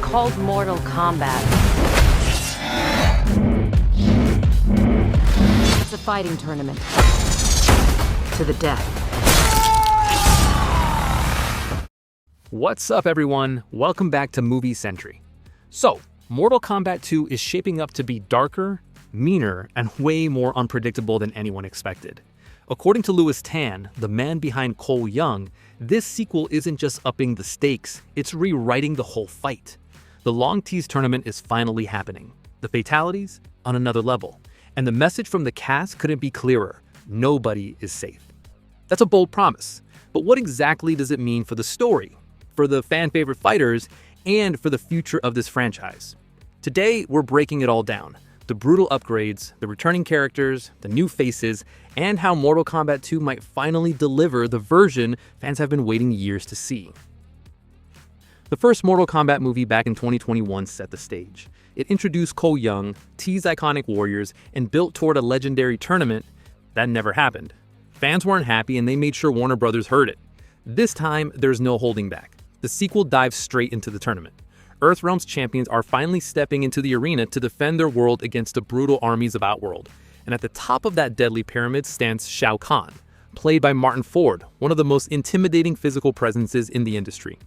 called Mortal Kombat. It's a fighting tournament. To the death. What's up, everyone? Welcome back to Movie Sentry. So, Mortal Kombat 2 is shaping up to be darker, meaner, and way more unpredictable than anyone expected. According to Lewis Tan, the man behind Cole Young, this sequel isn't just upping the stakes, it's rewriting the whole fight. The long-teased tournament is finally happening. The fatalities on another level. And the message from the cast couldn't be clearer. Nobody is safe. That's a bold promise. But what exactly does it mean for the story, for the fan-favorite fighters, and for the future of this franchise? Today, we're breaking it all down. The brutal upgrades, the returning characters, the new faces, and how Mortal Kombat 2 might finally deliver the version fans have been waiting years to see. The first Mortal Kombat movie back in 2021 set the stage. It introduced Cole Young, teased iconic warriors, and built toward a legendary tournament that never happened. Fans weren't happy and they made sure Warner Brothers heard it. This time, there's no holding back. The sequel dives straight into the tournament. Earthrealm's champions are finally stepping into the arena to defend their world against the brutal armies of Outworld. And at the top of that deadly pyramid stands Shao Kahn, played by Martin Ford, one of the most intimidating physical presences in the industry.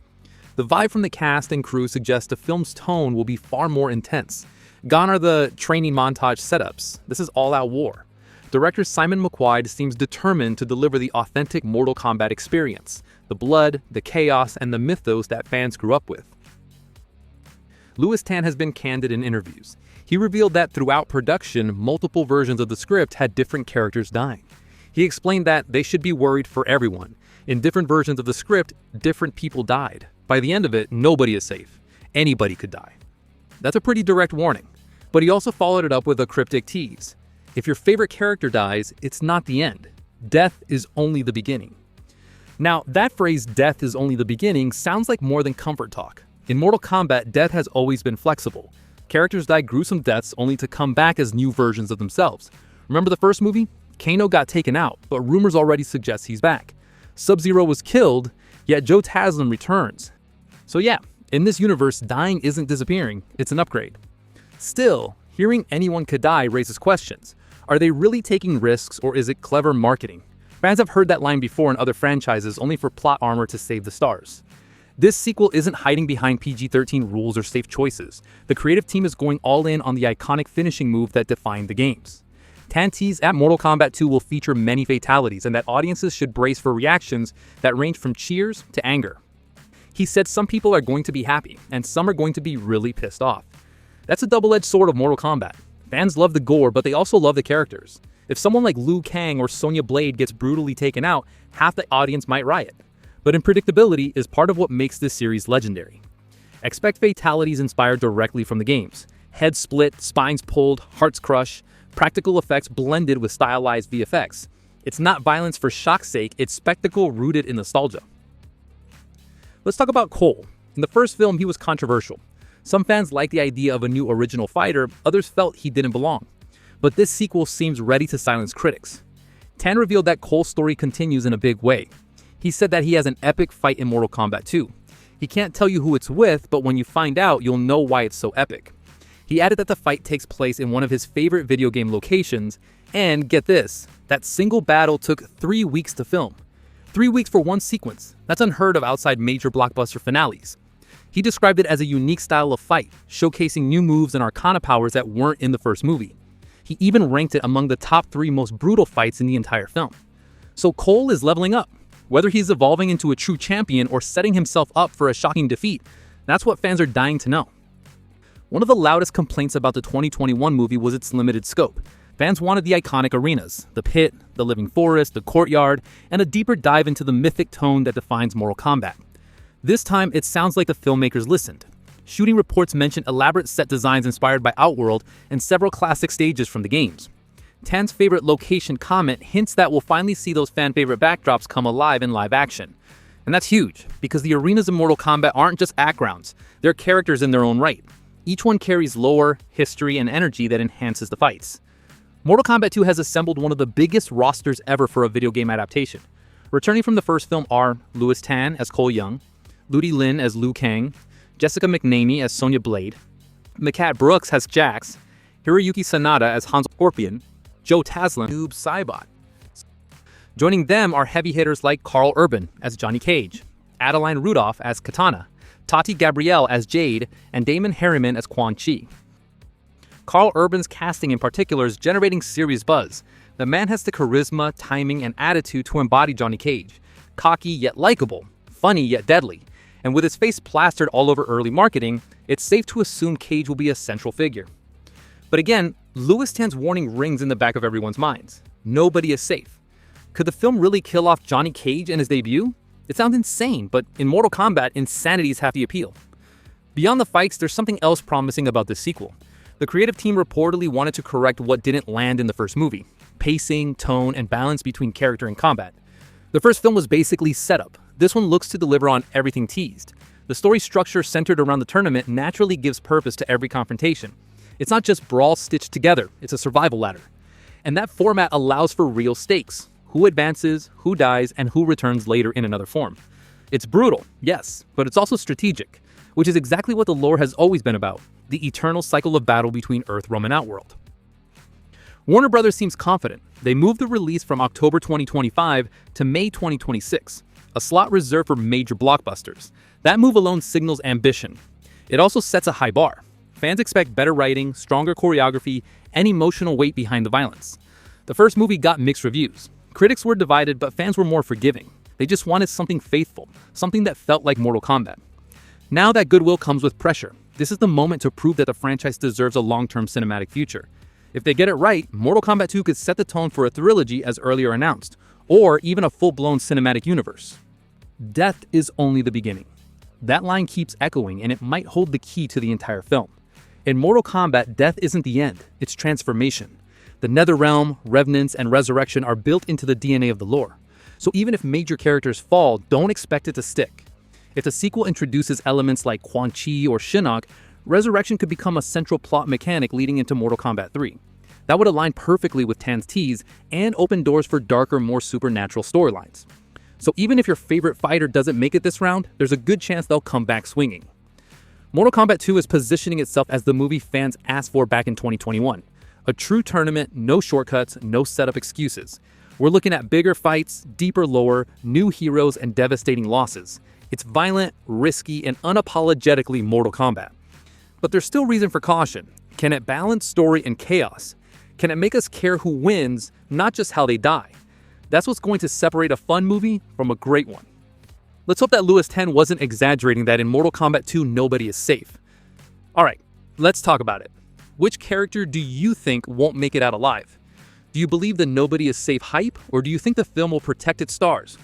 The vibe from the cast and crew suggests the film's tone will be far more intense. Gone are the training montage setups. This is all-out war. Director Simon McQuoid seems determined to deliver the authentic Mortal Kombat experience, the blood, the chaos, and the mythos that fans grew up with. Lewis Tan has been candid in interviews. He revealed that throughout production, multiple versions of the script had different characters dying. He explained that they should be worried for everyone. In different versions of the script, different people died. By the end of it, nobody is safe. Anybody could die. That's a pretty direct warning. But he also followed it up with a cryptic tease. If your favorite character dies, it's not the end. Death is only the beginning. Now, that phrase, death is only the beginning, sounds like more than comfort talk. In Mortal Kombat, death has always been flexible. Characters die gruesome deaths only to come back as new versions of themselves. Remember the first movie? Kano got taken out, but rumors already suggest he's back. Sub-Zero was killed, yet Joe Taslim returns. So yeah, in this universe, dying isn't disappearing, it's an upgrade. Still, hearing anyone could die raises questions. Are they really taking risks, or is it clever marketing? Fans have heard that line before in other franchises, only for plot armor to save the stars. This sequel isn't hiding behind PG-13 rules or safe choices. The creative team is going all in on the iconic finishing move that defined the games. Tan teased at Mortal Kombat 2 will feature many fatalities and that audiences should brace for reactions that range from cheers to anger. He said some people are going to be happy and some are going to be really pissed off. That's a double-edged sword of Mortal Kombat. Fans love the gore, but they also love the characters. If someone like Liu Kang or Sonya Blade gets brutally taken out, half the audience might riot. But unpredictability is part of what makes this series legendary. Expect fatalities inspired directly from the games. Heads split, spines pulled, hearts crush, practical effects blended with stylized VFX. It's not violence for shock's sake, it's spectacle rooted in nostalgia. Let's talk about Cole. In the first film, he was controversial. Some fans liked the idea of a new original fighter, others felt he didn't belong. But this sequel seems ready to silence critics. Tan revealed that Cole's story continues in a big way. He said that he has an epic fight in Mortal Kombat 2. He can't tell you who it's with, but when you find out, you'll know why it's so epic. He added that the fight takes place in one of his favorite video game locations, and get this, that single battle took 3 weeks to film. 3 weeks for one sequence. That's unheard of outside major blockbuster finales. He described it as a unique style of fight, showcasing new moves and arcana powers that weren't in the first movie. He even ranked it among the top 3 most brutal fights in the entire film. So Cole is leveling up. Whether he's evolving into a true champion or setting himself up for a shocking defeat, that's what fans are dying to know. One of the loudest complaints about the 2021 movie was its limited scope. Fans wanted the iconic arenas, the pit, the living forest, the courtyard, and a deeper dive into the mythic tone that defines Mortal Kombat. This time, it sounds like the filmmakers listened. Shooting reports mention elaborate set designs inspired by Outworld and several classic stages from the games. Tan's favorite location comment hints that we'll finally see those fan-favorite backdrops come alive in live action. And that's huge, because the arenas in Mortal Kombat aren't just backgrounds, they're characters in their own right. Each one carries lore, history, and energy that enhances the fights. Mortal Kombat 2 has assembled one of the biggest rosters ever for a video game adaptation. Returning from the first film are Lewis Tan as Cole Young, Ludi Lin as Liu Kang, Jessica McNamee as Sonya Blade, Makat Brooks as Jax, Hiroyuki Sanada as Hans Scorpion, Joe Taslim, Noob Saibot. Joining them are heavy hitters like Karl Urban as Johnny Cage, Adeline Rudolph as Katana, Tati Gabrielle as Jade, and Damon Harriman as Quan Chi. Karl Urban's casting in particular is generating serious buzz. The man has the charisma, timing, and attitude to embody Johnny Cage. Cocky yet likable, funny yet deadly. And with his face plastered all over early marketing, it's safe to assume Cage will be a central figure. But again, Lewis Tan's warning rings in the back of everyone's minds. Nobody is safe. Could the film really kill off Johnny Cage in his debut? It sounds insane, but in Mortal Kombat, insanity is half the appeal. Beyond the fights, there's something else promising about this sequel. The creative team reportedly wanted to correct what didn't land in the first movie: pacing, tone, and balance between character and combat. The first film was basically setup. This one looks to deliver on everything teased. The story structure centered around the tournament naturally gives purpose to every confrontation. It's not just brawl stitched together, it's a survival ladder. And that format allows for real stakes: who advances, who dies, and who returns later in another form. It's brutal, yes, but it's also strategic, which is exactly what the lore has always been about: the eternal cycle of battle between Earthrealm and Outworld. Warner Brothers seems confident. They moved the release from October 2025 to May 2026, a slot reserved for major blockbusters. That move alone signals ambition. It also sets a high bar. Fans expect better writing, stronger choreography, and emotional weight behind the violence. The first movie got mixed reviews. Critics were divided, but fans were more forgiving. They just wanted something faithful, something that felt like Mortal Kombat. Now that goodwill comes with pressure. This is the moment to prove that the franchise deserves a long-term cinematic future. If they get it right, Mortal Kombat 2 could set the tone for a trilogy as earlier announced, or even a full-blown cinematic universe. Death is only the beginning. That line keeps echoing, and it might hold the key to the entire film. In Mortal Kombat, death isn't the end, it's transformation. The Netherrealm, Revenants, and Resurrection are built into the DNA of the lore. So even if major characters fall, don't expect it to stick. If the sequel introduces elements like Quan Chi or Shinnok, Resurrection could become a central plot mechanic leading into Mortal Kombat 3. That would align perfectly with Tan's tease and open doors for darker, more supernatural storylines. So even if your favorite fighter doesn't make it this round, there's a good chance they'll come back swinging. Mortal Kombat 2 is positioning itself as the movie fans asked for back in 2021. A true tournament, no shortcuts, no setup excuses. We're looking at bigger fights, deeper lore, new heroes, and devastating losses. It's violent, risky, and unapologetically Mortal Kombat. But there's still reason for caution. Can it balance story and chaos? Can it make us care who wins, not just how they die? That's what's going to separate a fun movie from a great one. Let's hope that Lewis Tan wasn't exaggerating that in Mortal Kombat 2 nobody is safe. Alright, let's talk about it. Which character do you think won't make it out alive? Do you believe the nobody is safe hype, or do you think the film will protect its stars?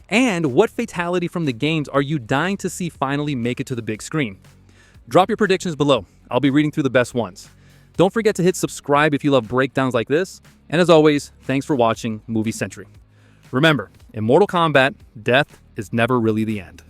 And what fatality from the games are you dying to see finally make it to the big screen? Drop your predictions below. I'll be reading through the best ones. Don't forget to hit subscribe if you love breakdowns like this. And as always, thanks for watching Movie Sentry. Remember, in Mortal Kombat, death is never really the end.